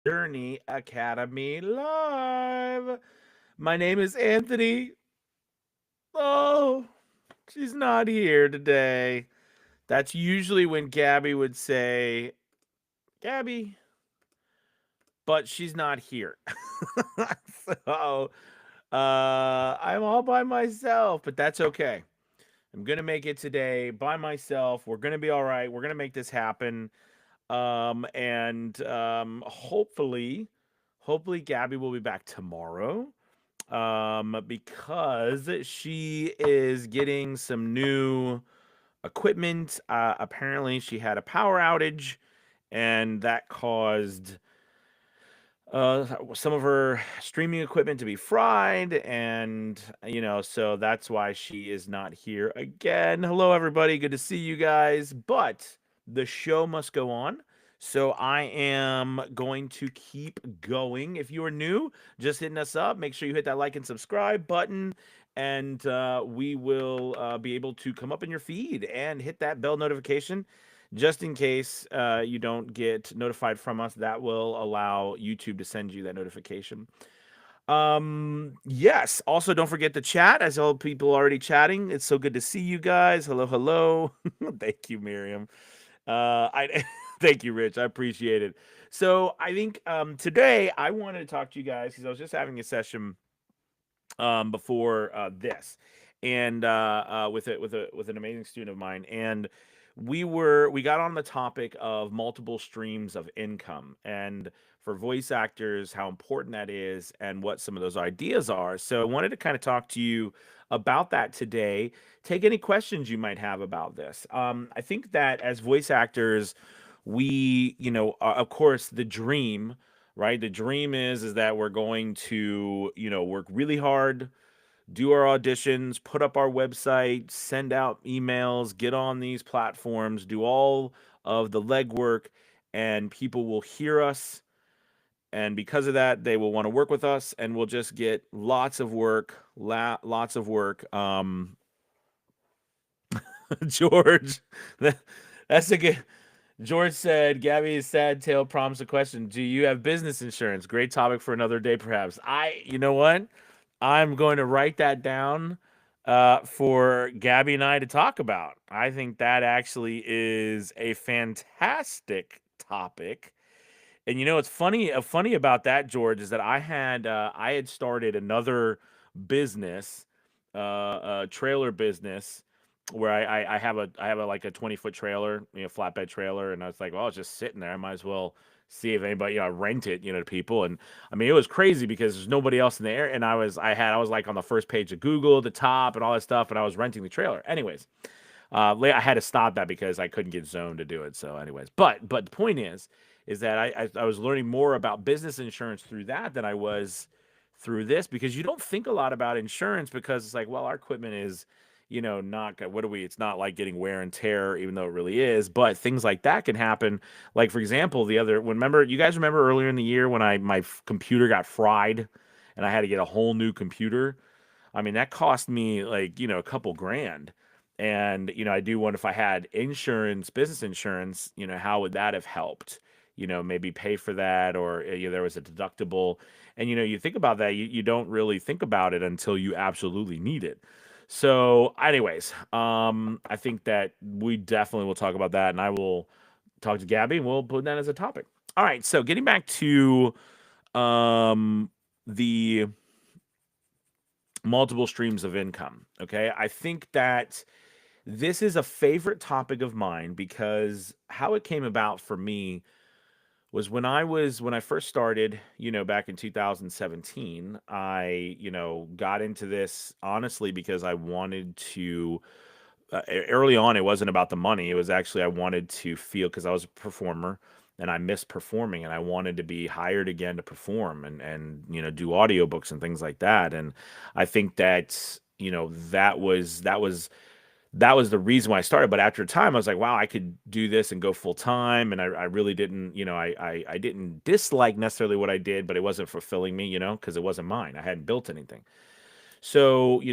Journey Academy Live. My name is Anthony. Oh, she's not here today. That's usually when Gabby would say, Gabby, but she's not here. so I'm all by myself, but that's okay. I'm going to make it today by myself. We're going to be all right. We're going to make this happen. And hopefully Gabby will be back tomorrow. Because she is getting some new equipment. Apparently, she had a power outage, and that caused some of her streaming equipment to be fried, and so that's why she is not here again. Hello, everybody. Good to see you guys. But the show must go on. So I am going to keep going. If you are new, just hitting us up, make sure you hit that like and subscribe button, and we will be able to come up in your feed and hit that bell notification just in case you don't get notified from us. That will allow YouTube to send you that notification. Yes, also don't forget to chat. As all people already chatting, it's so good to see you guys. Hello, hello. Thank you, Miriam. I thank you, Rich. I appreciate it. So I think today I wanted to talk to you guys because I was just having a session before this, and with an amazing student of mine, and we got on the topic of multiple streams of income, and for voice actors, how important that is, and what some of those ideas are. So I wanted to kind of talk to you about that today. Take any questions you might have about this. I think that as voice actors, we, of course, the dream, right? The dream is that we're going to, work really hard, do our auditions, put up our website, send out emails, get on these platforms, do all of the legwork, and people will hear us. And because of that, they will want to work with us, and we'll just get lots of work, lots of work. George, that's a good. George said, Gabby's sad tale prompts a question. Do you have business insurance? Great topic for another day, perhaps. You know what? I'm going to write that down for Gabby and I to talk about. I think that actually is a fantastic topic. And it's funny about that, George, is that I had started another business, a trailer business, where I have a like a 20-foot trailer, flatbed trailer, and I was like, well, it's just sitting there. I might as well see if anybody, rent it, to people. And I mean, it was crazy because there's nobody else in there, and I was like on the first page of Google, the top, and all that stuff, and I was renting the trailer. Anyways, I had to stop that because I couldn't get zoned to do it. So, anyways, but the point is that I was learning more about business insurance through that than I was through this, because you don't think a lot about insurance because it's like, well, our equipment is, not what are we? It's not like getting wear and tear, even though it really is. But things like that can happen. Like, for example, you guys remember earlier in the year when my computer got fried and I had to get a whole new computer. I mean, that cost me like, a couple grand. And, I do wonder if I had insurance, business insurance, how would that have helped? Maybe pay for that, or there was a deductible. And, you think about that, you don't really think about it until you absolutely need it. So, anyways, I think that we definitely will talk about that, and I will talk to Gabby, and we'll put that as a topic. All right. So, getting back to um, the multiple streams of income. Okay. I think that this is a favorite topic of mine because how it came about for me was when I first started, back in 2017, I, got into this honestly because I wanted to early on, it wasn't about the money. It was actually I wanted to feel, because I was a performer and I missed performing, and I wanted to be hired again to perform and do audiobooks and things like that. And I think that that was the reason why I started. But after a time, I was like, wow, I could do this and go full time. And I really didn't, I didn't dislike necessarily what I did, but it wasn't fulfilling me, because it wasn't mine. I hadn't built anything. So,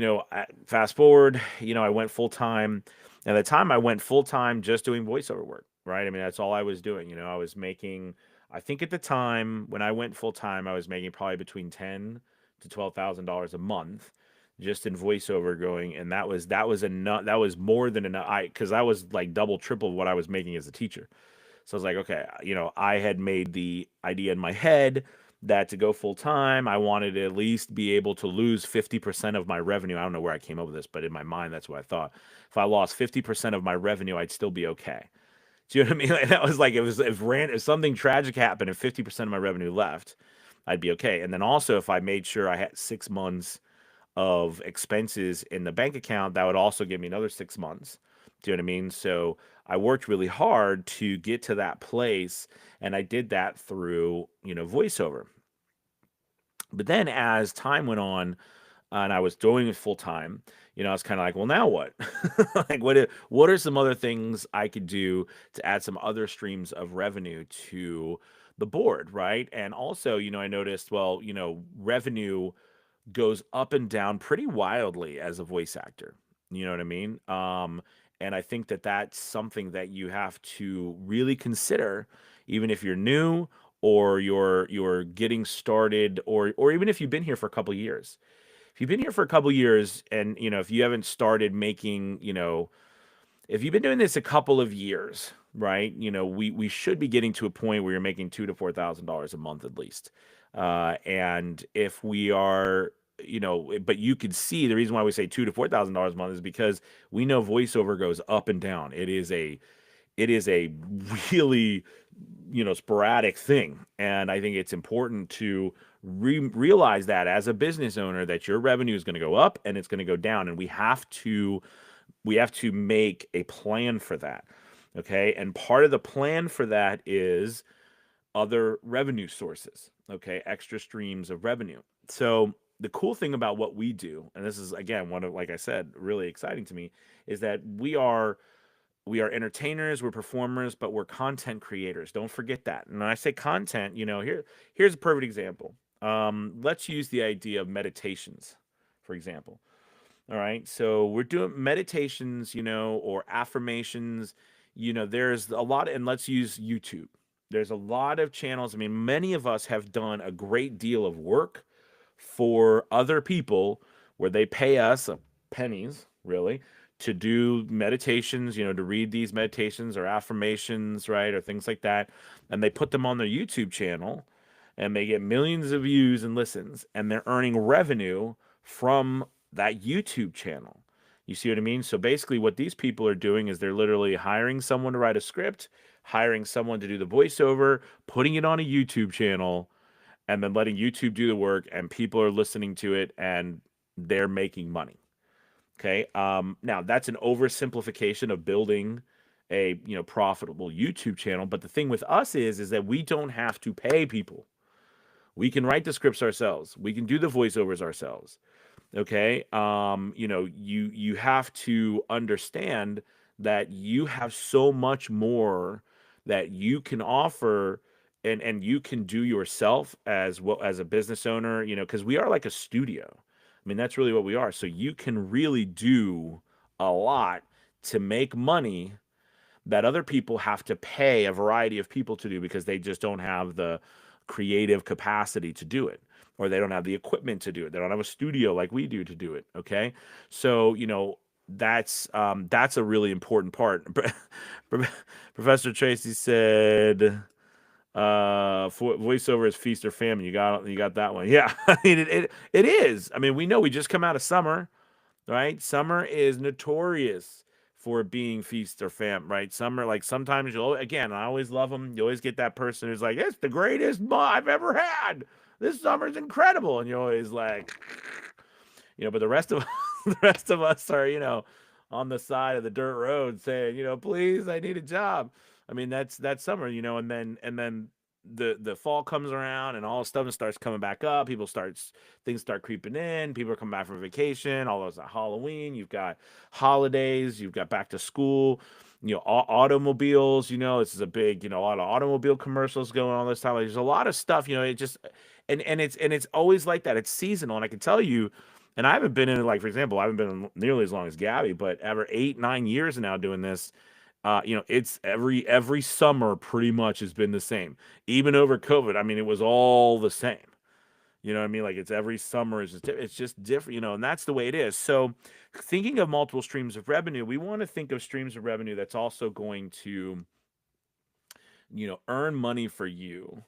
fast forward, I went full time. At the time, I went full time just doing voiceover work, right? I mean, that's all I was doing. I was making I think at the time when I went full time, I was making probably between to $12,000 a month just in voiceover going, and that was enough. That was more than enough. Because I was like double, triple what I was making as a teacher. So I was like, okay, I had made the idea in my head that to go full time, I wanted to at least be able to lose 50% of my revenue. I don't know where I came up with this, but in my mind, that's what I thought. If I lost 50% of my revenue, I'd still be okay. Do you know what I mean? Like, that was like, if something tragic happened and 50% of my revenue left, I'd be okay. And then also, if I made sure I had 6 months of expenses in the bank account, that would also give me another 6 months. Do you know what I mean? So I worked really hard to get to that place, and I did that through, voiceover. But then as time went on, and I was doing it full time, I was kind of like, well, now what? Like, what are some other things I could do to add some other streams of revenue to the board, right? And also, I noticed, well, revenue goes up and down pretty wildly as a voice actor. You know what I mean? And I think that that's something that you have to really consider, even if you're new or you're getting started, or even if you've been here for a couple of years. If you've been here for a couple of years, and if you haven't started making, if you've been doing this a couple of years, right? We should be getting to a point where you're making $2,000 to $4,000 a month at least. And if we are, but you could see the reason why we say $2,000 to $4,000 a month is because we know voiceover goes up and down. It is a really, sporadic thing, and I think it's important to realize that as a business owner, that your revenue is going to go up and it's going to go down, and we have to make a plan for that. Okay. And part of the plan for that is other revenue sources. Okay. Extra streams of revenue. So the cool thing about what we do, and this is again one of, like I said, really exciting to me, is that we are entertainers, we're performers, but we're content creators. Don't forget that. And when I say content, here's a perfect example. Let's use the idea of meditations, for example. All right. So we're doing meditations, or affirmations. There's a lot, and let's use YouTube. There's a lot of channels. I mean, many of us have done a great deal of work for other people where they pay us pennies, really, to do meditations, to read these meditations or affirmations, right, or things like that. And they put them on their YouTube channel, and they get millions of views and listens, and they're earning revenue from that YouTube channel. You see what I mean? So basically, what these people are doing is they're literally hiring someone to write a script, hiring someone to do the voiceover, putting it on a YouTube channel, and then letting YouTube do the work, and people are listening to it, and they're making money. Okay. Now that's an oversimplification of building a profitable YouTube channel. But the thing with us is that we don't have to pay people. We can write the scripts ourselves. We can do the voiceovers ourselves. Okay. You have to understand that you have so much more that you can offer, and you can do yourself as well as a business owner, because we are like a studio. I mean, that's really what we are. So you can really do a lot to make money that other people have to pay a variety of people to do because they just don't have the creative capacity to do it, or they don't have the equipment to do it. They don't have a studio like we do to do it. Okay. So, that's a really important part. Professor Tracy said, voiceover is feast or famine. You got that one. Yeah. I mean, it is. I mean, we know we just come out of summer, right? Summer is notorious for being feast or fam, right? Summer, like sometimes again, I always love them. You always get that person who's like, it's the greatest month I've ever had. This summer's incredible. And you're always like, but the rest of the rest of us are, on the side of the dirt road saying, please, I need a job. I mean, that's summer, and then the fall comes around, and all stuff starts coming back up. Things start creeping in. People are coming back from vacation. All those Halloween. You've got holidays. You've got back to school. Automobiles. This is a big, a lot of automobile commercials going on this time. Like, there's a lot of stuff. It just and it's always like that. It's seasonal, and I can tell you. And I haven't been in it, like, for example, I haven't been in nearly as long as Gabby, but ever 8, 9 years now doing this. It's every summer pretty much has been the same. Even over COVID, I mean, it was all the same. You know what I mean? Like it's every summer is it's just different, and that's the way it is. So, thinking of multiple streams of revenue, we want to think of streams of revenue that's also going to, earn money for you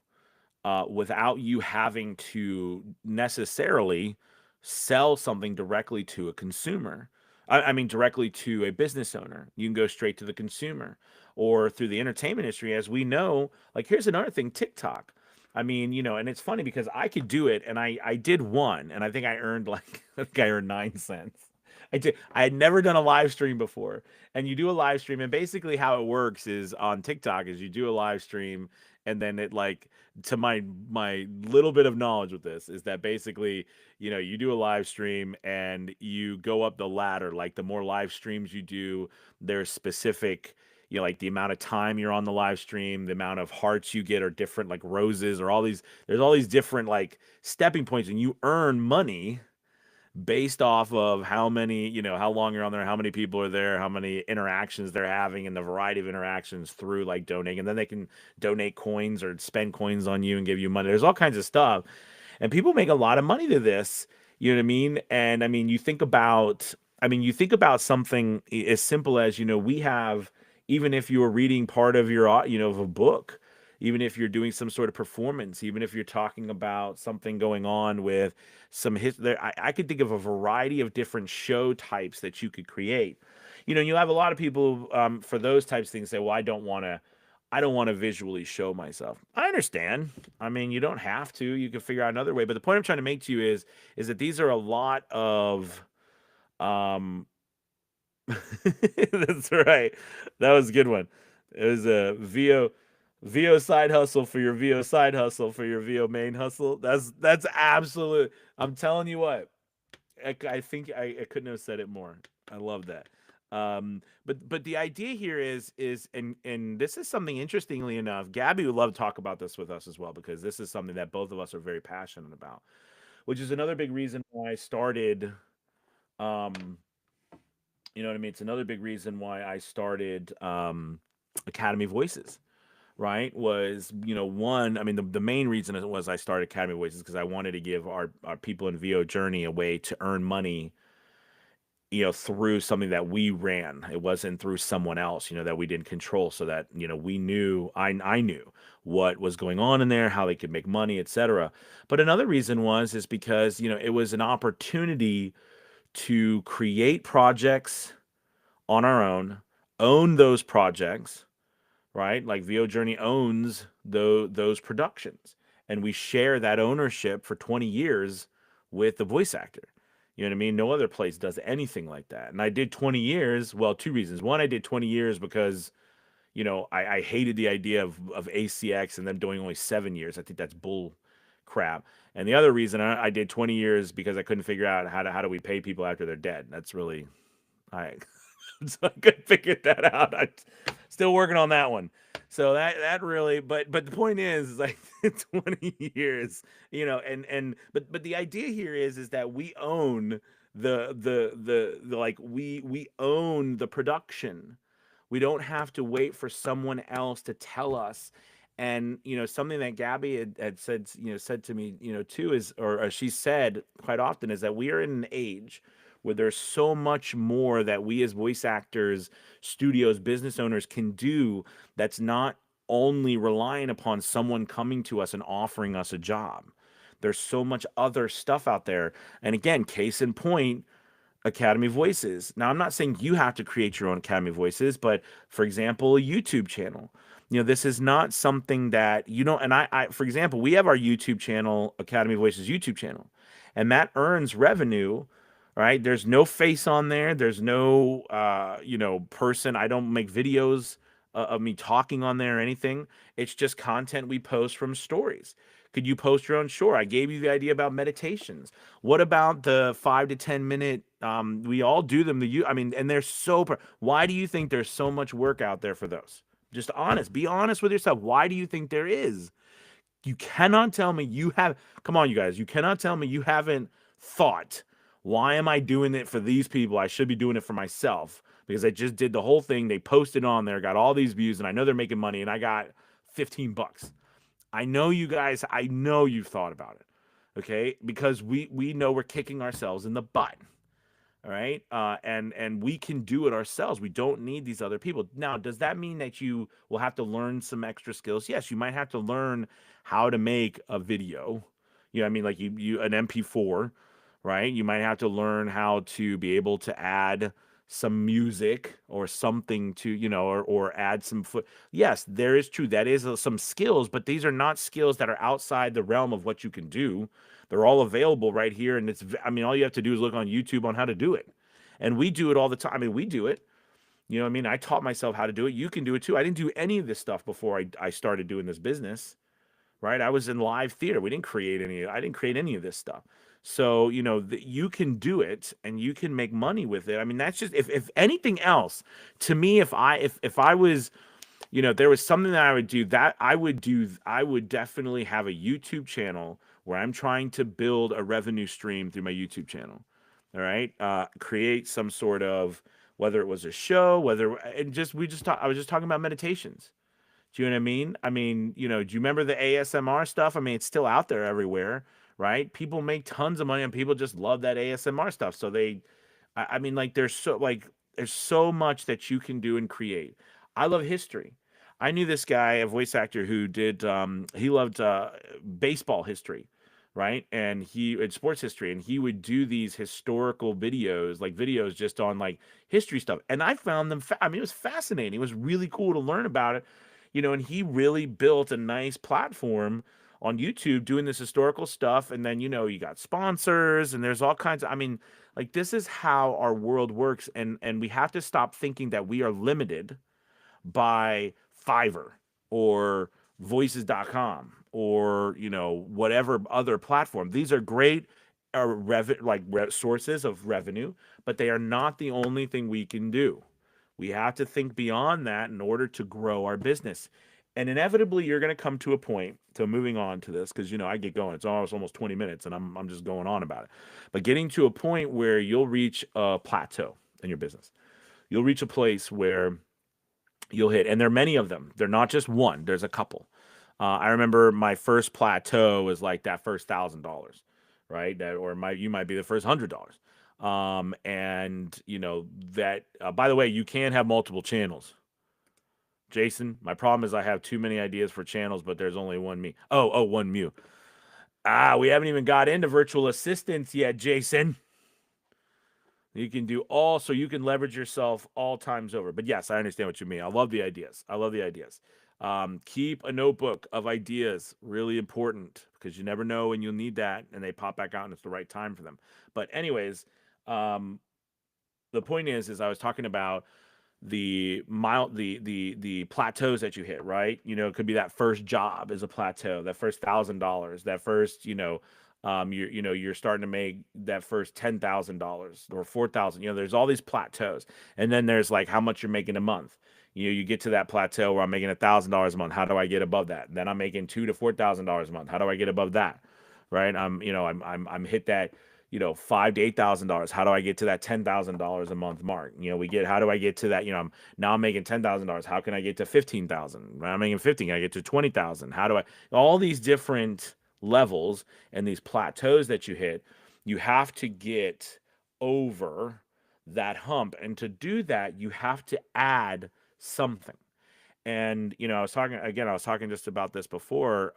without you having to necessarily sell something directly to a consumer. I mean, directly to a business owner. You can go straight to the consumer or through the entertainment industry. As we know, like, here's another thing, TikTok. I mean, and it's funny because I could do it and I did one and I think I earned like, I think I earned 9 cents. I did. I had never done a live stream before. And you do a live stream, and basically how it works is on TikTok is you do a live stream, and then it like, to my little bit of knowledge with this is that basically, you do a live stream and you go up the ladder. Like the more live streams you do, there's specific, like the amount of time you're on the live stream, the amount of hearts you get are different, like roses or all these. There's all these different like stepping points, and you earn money based off of how many, how long you're on there, how many people are there, how many interactions they're having, and the variety of interactions through like donating. And then they can donate coins or spend coins on you and give you money. There's all kinds of stuff. And people make a lot of money to this. You know what I mean? And I mean, you think about something as simple as, we have, even if you're reading part of of a book, even if you're doing some sort of performance, even if you're talking about something going on with some his there, I could think of a variety of different show types that you could create. You have a lot of people for those types of things say, well, I don't want to visually show myself. I understand. I mean, you don't have to. You can figure out another way. But the point I'm trying to make to you is that these are a lot of um that's right. That was a good one. It was a VO side hustle for your VO side hustle for your VO main hustle. That's absolute. I'm telling you what. I think I couldn't have said it more. I love that. But the idea here is and this is something, interestingly enough, Gabby would love to talk about this with us as well, because this is something that both of us are very passionate about, which is another big reason why I started. Um, you know what I mean? It's another big reason why I started Academy Voices, right? Was, one, I mean, the main reason it was I started Academy Voices because I wanted to give our people in VO Journey a way to earn money, through something that we ran. It wasn't through someone else, that we didn't control, so that, we knew, I knew what was going on in there, how they could make money, etc. But another reason is because, it was an opportunity to create projects on our own those projects, right? Like VO Journey owns those productions, and we share that ownership for 20 years with the voice actor. You know what I mean? No other place does anything like that. And I did 20 years. Well, two reasons. One, I did 20 years because, I hated the idea of ACX and them doing only 7 years. I think that's bull crap. And the other reason I did 20 years because I couldn't figure out how do we pay people after they're dead. That's really, I so I couldn't figure that out. I'm still working on that one. So that really, but the point is like 20 years, but the idea here is that we own the like we own the production. We don't have to wait for someone else to tell us. And something that Gabby had said, said to me, too, is, or she said quite often, is that we are in an age where there's so much more that we as voice actors, studios, business owners can do, that's not only relying upon someone coming to us and offering us a job. There's so much other stuff out there. And again, case in point, Academy Voices. Now, I'm not saying you have to create your own Academy Voices, but for example, a YouTube channel. This is not something that and for example, we have our YouTube channel, Academy Voices YouTube channel, and that earns revenue, right? There's no face on there. There's no, person. I don't make videos of me talking on there or anything. It's just content we post from stories. Could you post your own? Sure. I gave you the idea about meditations. What about the 5 to 10 minute? We all do them. I mean, and they're so. Why do you think there's so much work out there for those? Just honest. Be honest with yourself. Why do you think there is? You cannot tell me you have. Come on, you guys. You cannot tell me you haven't thought, why am I doing it for these people? I should be doing it for myself, because I just did the whole thing. They posted on there, got all these views, and I know they're making money, and I got 15 bucks. I know you guys, I know you've thought about it. Okay? Because we know we're kicking ourselves in the butt. All right, and we can do it ourselves. We don't need these other people. Now, does that mean that you will have to learn some extra skills? Yes, you might have to learn how to make a video. You know, what I mean, like you an MP4, right? You might have to learn how to be able to add some music or something to, or add some foot. Yes, there is true. That is some skills, but these are not skills that are outside the realm of what you can do. They're all available right here, and I mean, all you have to do is look on YouTube on how to do it. And we do it all the time. I mean, we do it. You know what I mean? I taught myself how to do it. You can do it too. I didn't do any of this stuff before I started doing this business, right? I was in live theater. I didn't create any of this stuff. So, you can do it and you can make money with it. I mean, that's just, if anything else, to me, if I was, if there was something that I would do, I would definitely have a YouTube channel where I'm trying to build a revenue stream through my YouTube channel. All right. Create some sort of, whether it was a show, I was just talking about meditations. Do you know what I mean? I mean, do you remember the ASMR stuff? I mean, it's still out there everywhere, right? People make tons of money and people just love that ASMR stuff. So I mean, like, there's so much that you can do and create. I love history. I knew this guy, a voice actor who he loved baseball history, right? And sports history, and he would do these historical videos, like videos just on like history stuff. And I found them, I mean, it was fascinating. It was really cool to learn about it, and he really built a nice platform on YouTube doing this historical stuff. And then, you got sponsors and there's all kinds of, I mean, like, this is how our world works. And we have to stop thinking that we are limited by Fiverr or voices.com or, whatever other platform. These are great sources of revenue, but they are not the only thing we can do. We have to think beyond that in order to grow our business. And inevitably, you're going to come to a point. So moving on to this, because I get going. It's almost 20 minutes, and I'm just going on about it. But getting to a point where you'll reach a plateau in your business, you'll reach a place where you'll hit, and there are many of them. They're not just one. There's a couple. I remember my first plateau was like that first $1,000, right? You might be the first $100. And that, by the way, you can have multiple channels. Jason, my problem is I have too many ideas for channels, but there's only one me. One Mew. We haven't even got into virtual assistants yet, Jason. You can do so you can leverage yourself all times over. But yes, I understand what you mean. I love the ideas. Keep a notebook of ideas. Really important, because you never know when you'll need that, and they pop back out and it's the right time for them. But anyways, the point is I was talking about the plateaus that you hit, right? It could be that first job is a plateau, that first $1,000, that first, you're starting to make that first $10,000 or 4,000. There's all these plateaus, and then there's like how much you're making a month. You get to that plateau where I'm making $1,000 a month. How do I get above that? Then I'm making $2,000 to $4,000 a month. How do I get above that? Right? I'm hit that $5,000 to $8,000. How do I get to that $10,000 a month mark? How do I get to that? I'm making $10,000. How can I get to 15,000? When I'm making 15, I get to 20,000. How do I? All these different levels and these plateaus that you hit, you have to get over that hump, and to do that, you have to add something. And I was talking just about this before.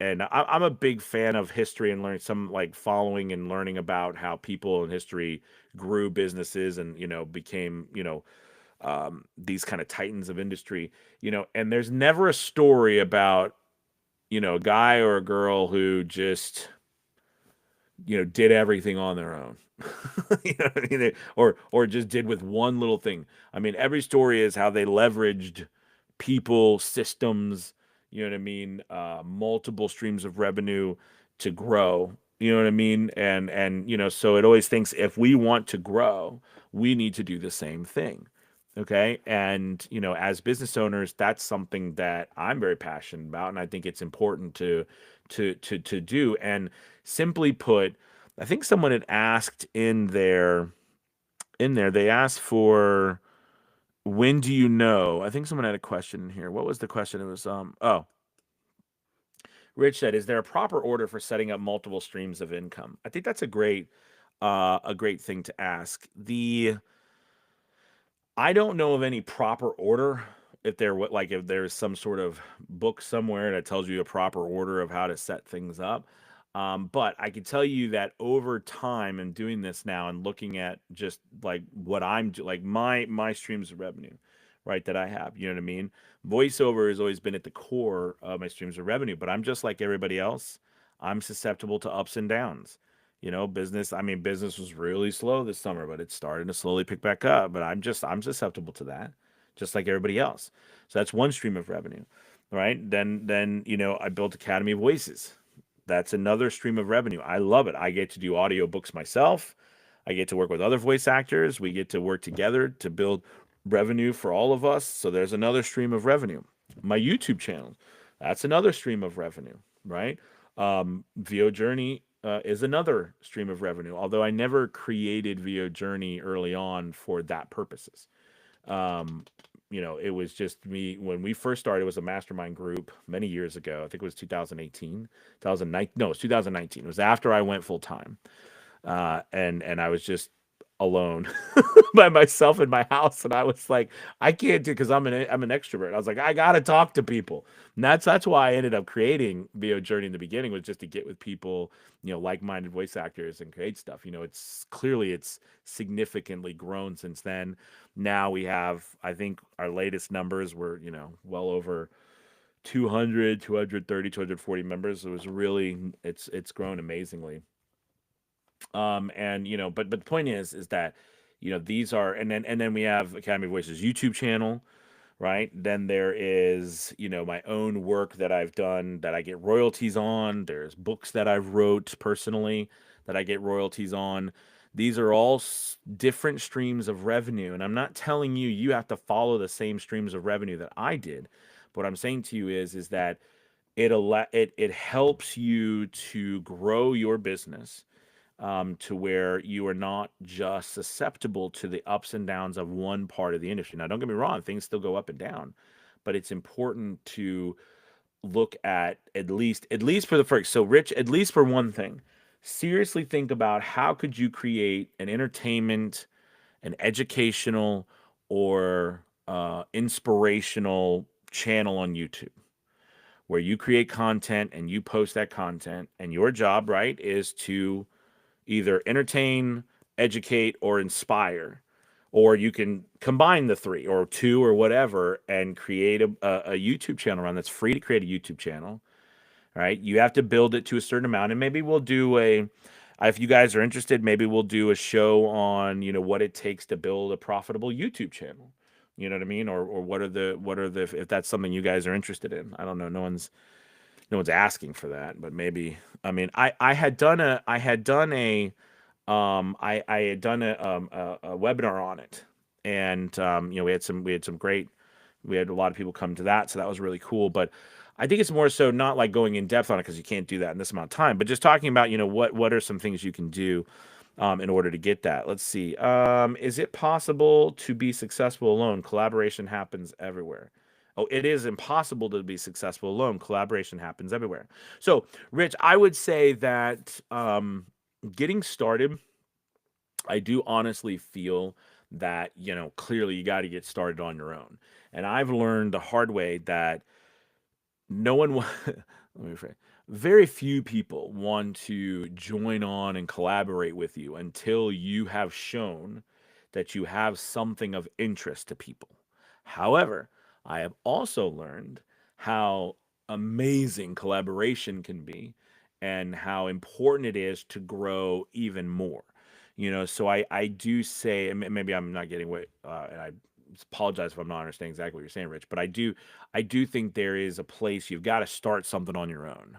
And I'm a big fan of history and learning, like following and learning about how people in history grew businesses and became these kind of titans of industry. And there's never a story about a guy or a girl who just did everything on their own. Or just did with one little thing. I mean, every story is how they leveraged people, systems, you know what I mean, multiple streams of revenue to grow. You know what I mean? And so it always thinks, if we want to grow, we need to do the same thing. Okay. And, as business owners, that's something that I'm very passionate about. And I think it's important to do. And simply put, I think someone had asked in in there, they asked for when do you know? I think someone had a question here. What was the question? It was oh, Rich said, "Is there a proper order for setting up multiple streams of income?" I think that's a great thing to ask. The I don't know of any proper order. If there like if there's some sort of book somewhere that tells you a proper order of how to set things up. But I can tell you that over time and doing this now and looking at just like what like my streams of revenue, right, that I have, you know what I mean? Voiceover has always been at the core of my streams of revenue, but I'm just like everybody else. I'm susceptible to ups and downs. Business was really slow this summer, but it's starting to slowly pick back up. But I'm susceptible to that, just like everybody else. So that's one stream of revenue, right? Then I built Academy Voices. That's another stream of revenue. I love it. I get to do audiobooks myself. I get to work with other voice actors. We get to work together to build revenue for all of us. So there's another stream of revenue. My YouTube channel, that's another stream of revenue, right? VO Journey is another stream of revenue, although I never created VO Journey early on for that purposes. Um, it was just me when we first started. It was a mastermind group many years ago. I think it was 2018, 2019. No, it was 2019. It was after I went full time, and I was just alone by myself in my house, and I was like, I can't do because I'm an extrovert. I was like, I gotta talk to people, and that's why I ended up creating VO Journey in the beginning, was just to get with people, like-minded voice actors and create stuff. It's significantly grown since then. Now we have, I think our latest numbers were, well over 200, 230, 240 members. It was really, it's grown amazingly. But the point is that, these are, and then we have Academy Voices YouTube channel, right? Then there is, my own work that I've done that I get royalties on. There's books that I've wrote personally that I get royalties on. These are all different streams of revenue, and I'm not telling you you have to follow the same streams of revenue that I did. But what I'm saying to you is that it helps you to grow your business, to where you are not just susceptible to the ups and downs of one part of the industry. Now, don't get me wrong, things still go up and down, but it's important to look at least for the first. So, Rich, at least for one thing, seriously think about how could you create an entertainment, an educational, or inspirational channel on YouTube where you create content and you post that content, and your job, right, is to either entertain, educate, or inspire. Or you can combine the three or two or whatever and create a YouTube channel around. That's free to create a YouTube channel. Right? You have to build it to a certain amount. And maybe we'll do if you guys are interested, maybe we'll do a show on, what it takes to build a profitable YouTube channel. You know what I mean? Or what are the, if that's something you guys are interested in. I don't know. No one's asking for that, but maybe. I had done a webinar on it, and we had a lot of people come to that, so that was really cool. But I think it's more so not like going in depth on it because you can't do that in this amount of time, but just talking about, what are some things you can do in order to get that. Let's see. Is it possible to be successful alone? Collaboration happens everywhere. Oh, it is impossible to be successful alone. Collaboration happens everywhere. So, Rich, I would say that getting started, I do honestly feel that, clearly you got to get started on your own. And I've learned the hard way that no one, let me rephrase, very few people want to join on and collaborate with you until you have shown that you have something of interest to people. However, I have also learned how amazing collaboration can be and how important it is to grow even more. So I do say, and maybe I'm not getting what, and I apologize if I'm not understanding exactly what you're saying, Rich, but I do think there is a place you've got to start something on your own,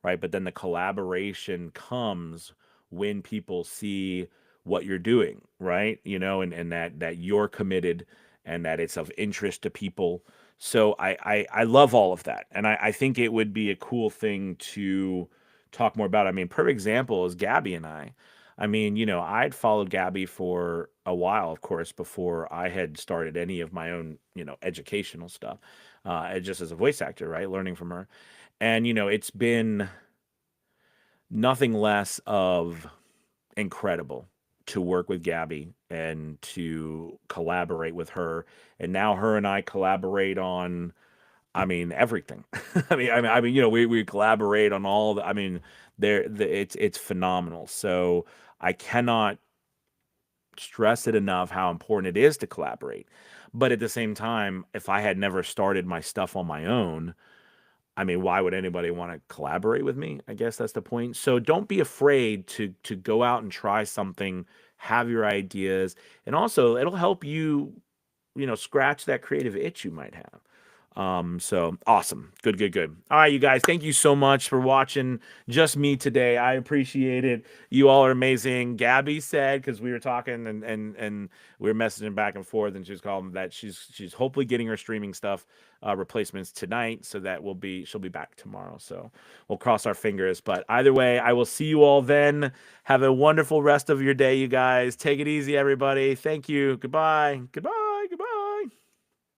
right? But then the collaboration comes when people see what you're doing, right? And that you're committed and that it's of interest to people. So I love all of that. And I think it would be a cool thing to talk more about. Perfect example is Gabby and I. I mean, I'd followed Gabby for a while, of course, before I had started any of my own, educational stuff, just as a voice actor, right? Learning from her. And, it's been nothing less of incredible to work with Gabby and to collaborate with her. And now her and I collaborate on, I mean, everything. We collaborate on all the, I mean, it's phenomenal. So I cannot stress it enough how important it is to collaborate. But at the same time, if I had never started my stuff on my own, I mean, why would anybody want to collaborate with me? I guess that's the point. So don't be afraid to go out and try something, have your ideas, and also it'll help you, scratch that creative itch you might have. So awesome. Good, good, good. All right, you guys, thank you so much for watching just me today. I appreciate it. You all are amazing. Gabby said, because we were talking and we were messaging back and forth, and she was calling that she's hopefully getting her streaming stuff replacements tonight, so that she'll be back tomorrow. So we'll cross our fingers. But either way, I will see you all then. Have a wonderful rest of your day, you guys. Take it easy, everybody. Thank you. Goodbye. Goodbye.